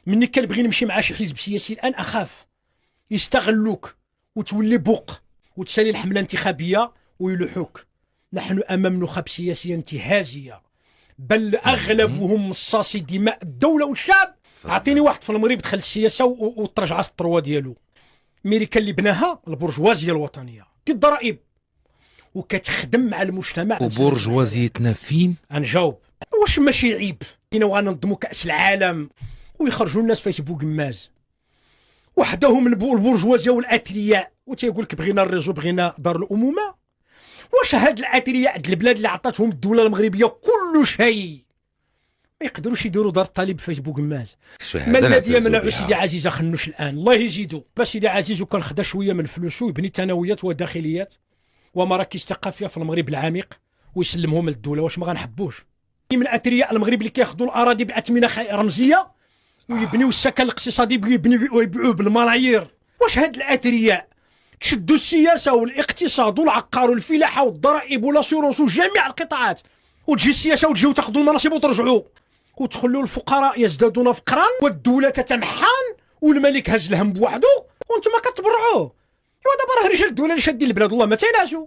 مني كنبغي نمشي مع شي حزب سياسي الان اخاف يستغلوك وتولي بوق وتسالي الحمله الانتخابيه ويلوحوك. نحن امام نخب سياسيه انتهازيه، بل اغلبهم مصاصي دماء الدوله والشعب. اعطيني واحد في المغرب دخل السياسه وترجع الثروه ديالو. امريكا اللي بناها البرجوازيه الوطنيه الضرائب وكتخدم مع المجتمع. وبرجوازيتنا فين؟ غنجاوب. واش ماشي عيب كاينه غننظموا كاس العالم ويخرجوا الناس فيسبوك ماز وحدهم البرجوازيه والاثرياء وتيقول لك بغينا الريزو بغينا دار الامومه؟ واش هاد الاثرياء د البلاد اللي عطاتهم الدوله المغربيه كل شيء ما يقدروش يديروا دار الطالب فيسبوك ماز؟ ما الذي يمنع سيدي عزيز خنوش الان؟ الله يزيدو باش سيدي عزيز وكان خدا شويه من فلوسه يبني ثانويات وداخليات ومراكز ثقافيه في المغرب العميق ويسلمهم للدوله. واش ما غنحبوش؟ من اثرياء المغرب اللي كياخذوا الاراضي باثمنه رمزيه ويبنيو السكن الاقتصادي ويبيعوه بالملايير. واش هاد الاثرياء تشدوا السياسه والاقتصاد والعقار والفلاحه والضرائب والاسيروس وجميع القطاعات وتجي السياسه وتجيو تاخذوا المناصب وترجعوا وتخلوا الفقراء يزدادون فقرا والدوله تتمحن والملك هز الهم بوحده وانتم كتبرعوه؟ ايوا دابا راه رجال الدوله اللي شادين البلاد والله ما تينعسوا.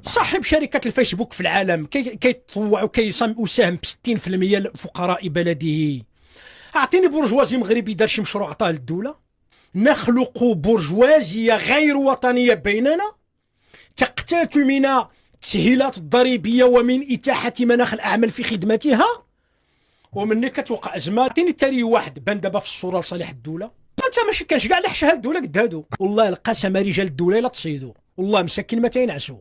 صاحب شركه الفيسبوك في العالم كيتطوع ويساهم ب 60% لفقراء بلده. اعطيني برجوازي مغربي دار شي مشروع عطاه للدوله. نخلق برجوازيه غير وطنيه بيننا تقتات من التسهيلات الضريبيه ومن اتاحه مناخ الاعمال في خدمتها ومني كتوقع ازمه. عطيني التالي واحد بان دابا في الصوره لصالح الدوله. انت ماشي كانش كاع لحشها الدوله قد هادو. والله القسم رجال الدوله الا تصيدوا والله مساكين ما تينعسوا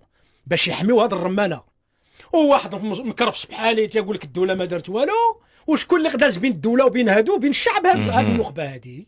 باش يحميو هاد الرمانه. وواحد مكرفس بحالي تيقول لك الدوله ما دارت والو. وشكون اللي داز بين الدوله وبين هادو وبين الشعب؟ هاد النخبه هادي